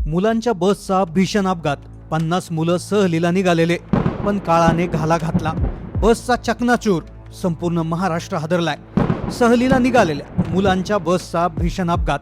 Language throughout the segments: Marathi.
मुलांच्या बसचा भीषण अपघात. 50 मुलं सहलीला निघालेले, पण काळाने घाला घातला. बसचा चकनाचूर. संपूर्ण महाराष्ट्र हादरलाय. सहलीला निघालेल्या मुलांच्या बसचा भीषण अपघात.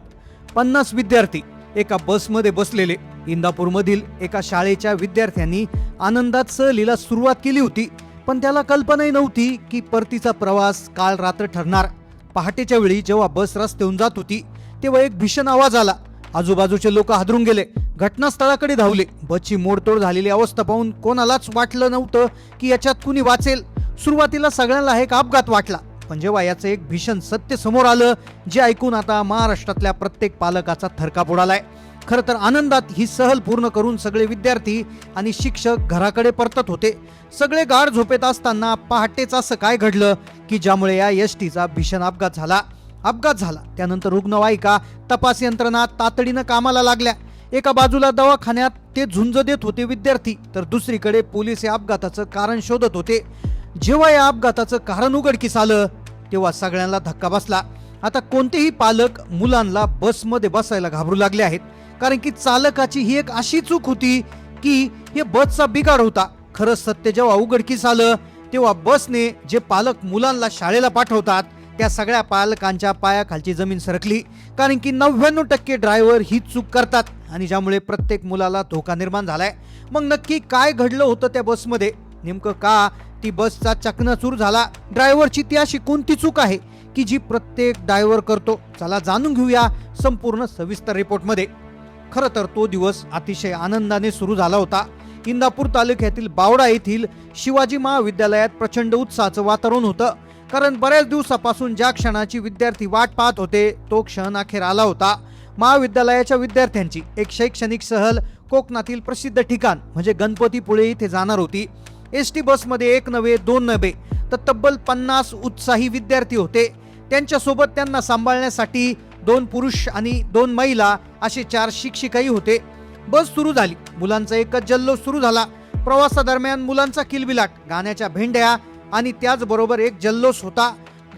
50 विद्यार्थी एका बसमध्ये बसलेले. इंदापूरमधील एका शाळेच्या विद्यार्थ्यांनी आनंदात सहलीला सुरुवात केली होती, पण त्याला कल्पनाही नव्हती की परतीचा प्रवास काळ रात्र ठरणार. पहाटेच्या वेळी जेव्हा बस रस्त्यावरून जात होती तेव्हा एक भीषण आवाज आला. आजूबाजूचे लोक हादरून गेले. घटनास्थळाकडे धावले. बसची मोडतोड झालेली अवस्था पाहून कोणालाच वाटलं नव्हतं की याच्यात कुणी वाचेल. सुरुवातीला सगळ्यांना एक अपघात वाटला, पण जेव्हा याचं एक भीषण सत्य समोर आलं, जे ऐकून आता महाराष्ट्रातल्या प्रत्येक पालकाचा थरकाप उडालाय. खरं तर आनंदात ही सहल पूर्ण करून सगळे विद्यार्थी आणि शिक्षक घराकडे परतत होते. सगळे गाढ झोपेत असताना पहाटेच असं काय घडलं की ज्यामुळे या एसटीचा भीषण अपघात झाला. त्यानंतर रुग्णवाहिका, तपास यंत्रणा तातडीनं कामाला लागल्या. एका बाजूला दवाखान्यात ते झुंज देत होते विद्यार्थी, तर दुसरीकडे पोलीस या अपघाताचं कारण शोधत होते. जेव्हा या अपघाताचं कारण उघडकीस आलं तेव्हा सगळ्यांना धक्का बसला. आता कोणतेही पालक मुलांना बसमध्ये बसायला घाबरू लागले आहेत, कारण की चालकाची ही एक अशी चूक होती की हे बसचा बिघाड होता. खरं सत्य जेव्हा उघडकीस आलं तेव्हा बसने जे पालक मुलांना शाळेला पाठवतात त्या सगळ्या पालकांच्या पायाखालची जमीन सरकली, कारण की 99% ड्रायव्हर ही चूक करतात आणि ज्यामुळे प्रत्येक मुलाला धोका निर्माण झालाय. मग नक्की काय घडलं होतं त्या बसमध्ये? नेमकं का ती बसचा चकनाचूर झाला? ड्रायव्हरची ती अशी कोणती चूक आहे की जी प्रत्येक ड्रायव्हर करतो? चला जाणून घेऊया संपूर्ण सविस्तर रिपोर्टमध्ये. खरं तर तो दिवस अतिशय आनंदाने सुरू झाला होता. इंदापूर तालुक्यातील बावडा येथील शिवाजी महाविद्यालयात प्रचंड उत्साहाचं वातावरण होतं, कारण बऱ्याच दिवसापासून ज्या क्षणाची विद्यार्थी वाट पाहत होते तो क्षण अखेर आला होता. महाविद्यालयाच्या विद्यार्थ्यांची एक शैक्षणिक सहल कोकणातील प्रसिद्ध ठिकाण म्हणजे गणपतीपुळे इथे जाणार होती. एसटी बसमध्ये एक नव्हे, दोन नव्हे, तर तब्बल 50 उत्साही विद्यार्थी होते. त्यांच्यासोबत त्यांना सांभाळण्यासाठी 2 पुरुष आणि 2 महिला असे 4 शिक्षिकाही होते. बस सुरू झाली. मुलांचा एकच जल्लोष सुरू झाला. प्रवासादरम्यान मुलांचा किलबिलाट, गाण्याच्या भेंड्या आणि त्याचबरोबर एक जल्लोष होता.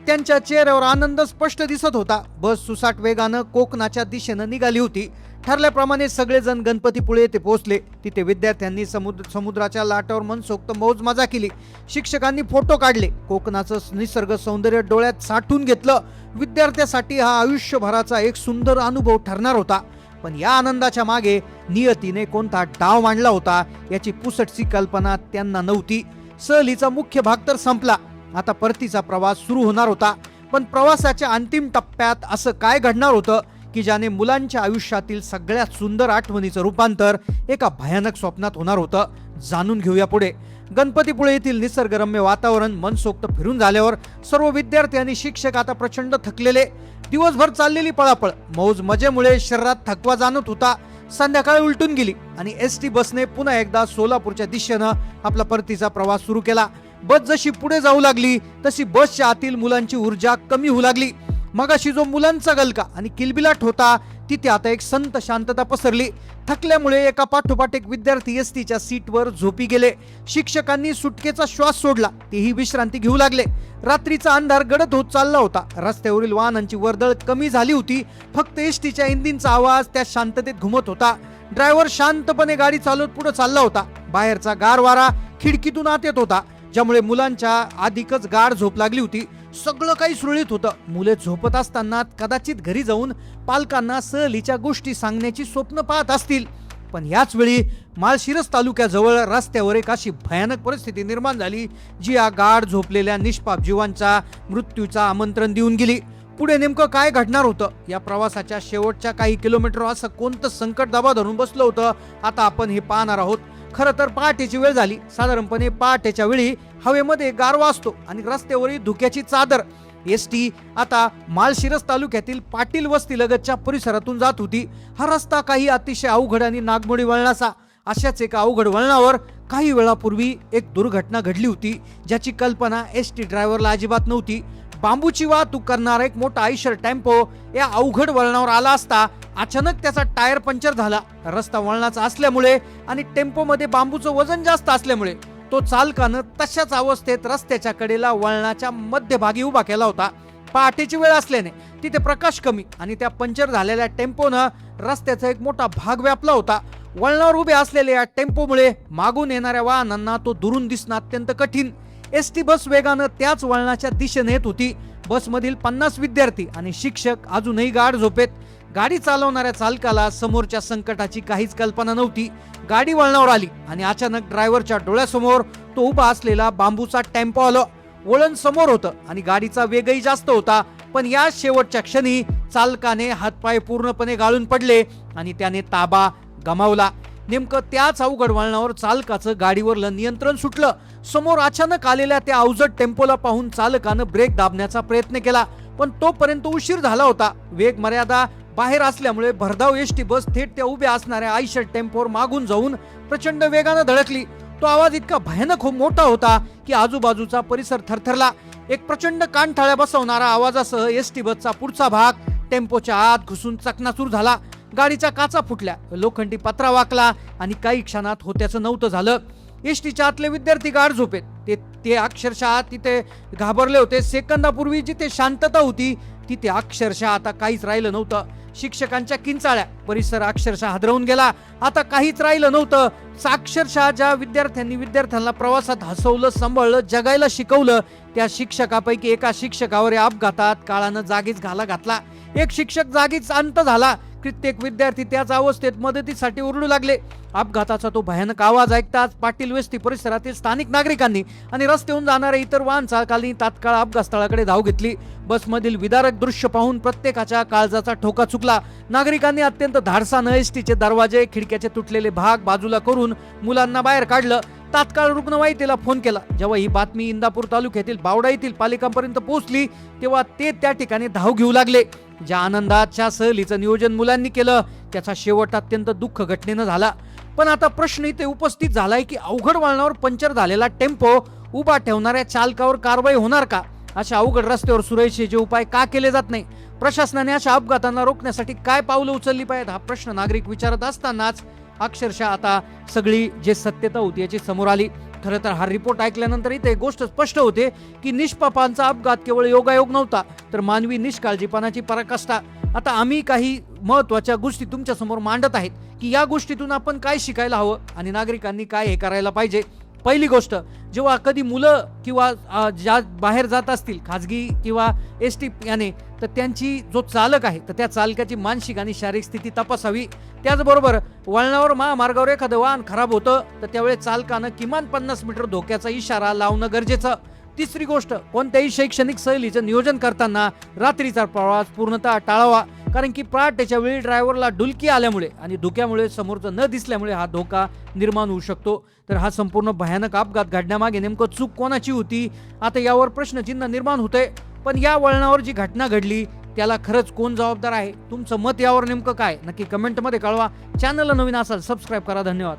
त्यांच्या चेहऱ्यावर आनंद स्पष्ट दिसत होता. बस सुसाट वेगानं कोकणाच्या दिशेनं निघाली होती. ठरल्याप्रमाणे सगळेजण गणपतीपुळे येथे पोहोचले. तिथे विद्यार्थ्यांनी समुद्राच्या लाटावर मनसोक्त मौज मजा केली. शिक्षकांनी फोटो काढले. कोकणाचं निसर्ग सौंदर्य डोळ्यात साठवून घेतलं. विद्यार्थ्यासाठी हा आयुष्यभराचा एक सुंदर अनुभव ठरणार होता. पण या आनंदाच्या मागे नियतीने कोणता डाव मांडला होता याची पुसटशी कल्पना त्यांना नव्हती. सहलीचा मुख्य भाग तर संपला. आता परतीचा प्रवास सुरू होणार होता. पण प्रवासाच्या अंतिम टप्प्यात असं काय घडणार होतं की ज्याने मुलांच्या आयुष्यातील सगळ्यात सुंदर आठवणीचं रूपांतर एका भयानक स्वप्नात होणार होतं? जाणून घेऊया पुढे. गणपतीपुळे येथील निसर्गरम्य वातावरण मनसोक्त फिरून झाल्यावर सर्व विद्यार्थी आणि शिक्षक आता प्रचंड थकलेले. दिवसभर चाललेली पळापळ, मौज मजेमुळे शरीरात थकवा जाणवत होता. संध्याकाळी उलटून गेली आणि एसटी बसने पुन्हा एकदा सोलापूरच्या दिशेनं आपला परतीचा प्रवास सुरू केला. बस जशी पुढे जाऊ लागली तशी बसच्या आतील मुलांची ऊर्जा कमी होऊ लागली. मगाशी जो मुलांचा गलका आणि किलबिलाट होता तिथे आता एक संत शांतता पसरली. थकल्यामुळे एका पाठोपाठ एक विद्यार्थी एसटीच्या सीटवर झोपी गेले. शिक्षकांनी सुटकेचा श्वास सोडला. तेही विश्रांती घेऊ लागले. रात्रीचा अंधार गडद होत चालला होता. रस्त्यावरील वाहनांची वर्दळ कमी झाली होती. फक्त एसटीच्या इंजिनचा आवाज त्या शांततेत घुमत होता. ड्रायव्हर शांतपणे गाडी चालवत पुढे चालला होता. बाहेरचा गार वारा खिडकीतून आत येत होता, ज्यामुळे मुलांच्या अधिकच गाढ झोप लागली होती. सगळं काही सुरळीत होतं. मुले झोपत असताना कदाचित घरी जाऊन पालकांना सहलीच्या गोष्टी सांगण्याची स्वप्न पाहत असतील. पण याच वेळी माळशिरस तालुक्याजवळ रस्त्यावर एक अशी भयानक परिस्थिती निर्माण झाली जी या गाढ झोपलेल्या निष्पाप जीवांच्या मृत्यूचा आमंत्रण देऊन गेली. पुढे नेमकं काय घडणार होतं? या प्रवासाच्या शेवटच्या काही किलोमीटर असं कोणतं संकट दबा धरून बसलं होतं? आता आपण हे पाहणार आहोत. खरं तर पहाटेची वेळ झाली. साधारणपणे पहाटेच्या वेळी हवेमध्ये गारवा असतो आणि रस्त्यावरील धुक्याची चादर. एसटी आता माळशिरस तालुक्यातील पाटील वस्ती लगतच्या परिसरातून जात होती. हा रस्ता काही अतिशय अवघड आणि नागमोडी वळणाचा. अशाच एका अवघड वळणावर काही वेळापूर्वी एक दुर्घटना घडली होती, ज्याची कल्पना एसटी ड्रायव्हरला अजिबात नव्हती. बांबूची वाहतूक करणारा एक मोठा आयशर टेम्पो या अवघड वळणावर आला असता अचानक त्याचा टायर पंक्चर झाला. रस्ता वळणाचा असल्यामुळे आणि टेम्पोमध्ये बांबूचं वजन जास्त असल्यामुळे तो चालकानं तशाच अवस्थेत रस्त्याच्या कडेला वळणाच्या मध्यभागी उभा केला होता. पहाटेची वेळ असल्याने तिथे प्रकाश कमी आणि त्या पंक्चर झालेल्या टेम्पोनं रस्त्याचा एक मोठा भाग व्यापला होता. वळणावर उभे असलेल्या या टेम्पोमुळे मागून येणाऱ्या वाहनांना तो दुरून दिसणं अत्यंत कठीण. एसटी बस वेगानं त्याच वळणाच्या दिशेने येत होती. बसमधील 50 विद्यार्थी आणि शिक्षक अजूनही गाढ झोपेत. गाडी चालवणाऱ्या चालकाला समोरच्या संकटाची काहीच कल्पना नव्हती. गाडी वळणावर आली आणि अचानक ड्रायव्हरच्या डोळ्यासमोर तो उभा असलेला बांबूचा टेम्पो आला. वळण समोर होतं आणि गाडीचा वेगही जास्त होता. पण या शेवटच्या क्षणी चालकाने हातपाय पूर्णपणे गाळून पडले आणि त्याने ताबा गमावला. नेमकं त्याच अवघड वळणावर चालकाचं गाडीवरलं नियंत्रण सुटलं. समोर अचानक आलेल्या त्या अवजड टेम्पोला पाहून चालकानं ब्रेक दाबण्याचा प्रयत्न केला, पण तोपर्यंत उशीर झाला होता. वेग मर्यादा बाहेर असल्यामुळे भरधाव एसटी बस थेट त्या उभ्या असणाऱ्या आयशर टेम्पोवर मागून जाऊन प्रचंड वेगानं धडकली. तो आवाज इतका भयानक मोठा होता की आजूबाजूचा परिसर थरथरला. एक प्रचंड कानठळ्या बसवणारा आवाजासह एसटी बसचा पुढचा भाग टेम्पोच्या आत घुसून चकनाचूर झाला. गाडीच्या काचा फुटल्या, लोखंडी पत्रा वाकला आणि काही क्षणात होत्याचं नव्हतं झालं. एसटीच्या आतले विद्यार्थी गाढ झोपेत. ते अक्षरशः तिथे घाबरले होते. सेकंदापूर्वी जिथे शांतता होती तिथे अक्षरशः आता काहीच राहिलं नव्हतं. शिक्षकांच्या किंचाळ्या, परिसर अक्षरशः हादरवून गेला. आता काहीच राहिलं नव्हतं. अक्षरशः ज्या विद्यार्थ्यांना प्रवासात हसवलं, सांभाळलं, जगायला शिकवलं, त्या शिक्षकापैकी एका शिक्षकावर या अपघातात काळानं जागीच घाला घातला. एक शिक्षक जागीच अंत झाला. कित्येक विद्यार्थी त्याच अवस्थेत मदतीसाठी ओरडू लागले. अपघाताचा तो भयानक आवाज ऐकताच पाटील वस्ती परिसरातील स्थानिक नागरिकांनी आणि रस्त्यावरून जाणाऱ्या इतर वाहन चालकांनी तात्काळ अपघात स्थळाकडे धाव घेतली. बसमधील विदारक दृश्य पाहून प्रत्येकाच्या काळजाचा ठोका चुकला. नागरिकांनी अत्यंत धाडसानं एसटीचे दरवाजे, खिडक्याचे तुटलेले भाग बाजूला करून मुलांना बाहेर काढलं. तात्काळ रुग्णवाहिकेला फोन केला. जेव्हा ही बातमी इंदापूर तालुक्यातील बावडा येथील पालिकांपर्यंत पोहोचली तेव्हा ते त्या ठिकाणी धाव घेऊ लागले. ज्या आनंदाच्या सहलीचं नियोजन मुलांनी केलं त्याचा शेवट अत्यंत दुःख घटनेनं झाला. पण आता प्रश्न इथे उपस्थित झालाय की अवघड वळणावर पंक्चर झालेला टेम्पो उभा ठेवणाऱ्या चालकावर कारवाई होणार का? अशा अवघड रस्त्यावर सुरक्षेचे उपाय का केले जात नाही? प्रशासनाने अशा अपघातांना रोखण्यासाठी काय पावलं उचलली पाहिजेत हा प्रश्न नागरिक विचारत असतानाच अक्षरशः आता सगळी जे सत्यता होती याची समोर आली. खरं तर हा रिपोर्ट ऐकल्यानंतर इथे एक गोष्ट स्पष्ट होते की निष्पापांचा अपघात केवळ योगायोग नव्हता तर मानवी निष्काळजीपणाची पराकाष्ठा. आता आम्ही काही महत्वाच्या गोष्टी तुमच्या समोर मांडत आहेत की या गोष्टीतून आपण काय शिकायला हवं आणि नागरिकांनी काय हे करायला पाहिजे. पहिली गोष्ट, जेव्हा कधी मुलं किंवा ज्या बाहेर जात असतील खाजगी किंवा एसटी याने, तर त्यांची जो चालक आहे तर त्या चालकाची मानसिक आणि शारीरिक स्थिती तपासावी. त्याचबरोबर वळणावर महामार्गावर एखादं वाहन खराब होतं तर त्यावेळेस चालकानं किमान 50 मीटर धोक्याचा इशारा लावणं गरजेचं. तिसरी गोष्ट, कोणत्याही शैक्षणिक सहलीचं नियोजन करताना रात्रीचा प्रवास पूर्णतः टाळावा, कारण की पहाटेच्या वेळी ड्रायव्हरला डुलकी आल्यामुळे आणि धुक्यामुळे समोरचं न दिसल्यामुळे हा धोका निर्माण होऊ शकतो. तर हा संपूर्ण भयानक अपघात घडण्यामागे नेमकं चूक कोणाची होती, आता यावर प्रश्नचिन्ह निर्माण होते. पण या वळणावर जी घटना घडली त्याला खरंच कोण जबाबदार आहे? तुमचं मत यावर नेमकं काय नक्की कमेंटमध्ये कळवा. चॅनलला नवीन असाल सबस्क्राईब करा. धन्यवाद.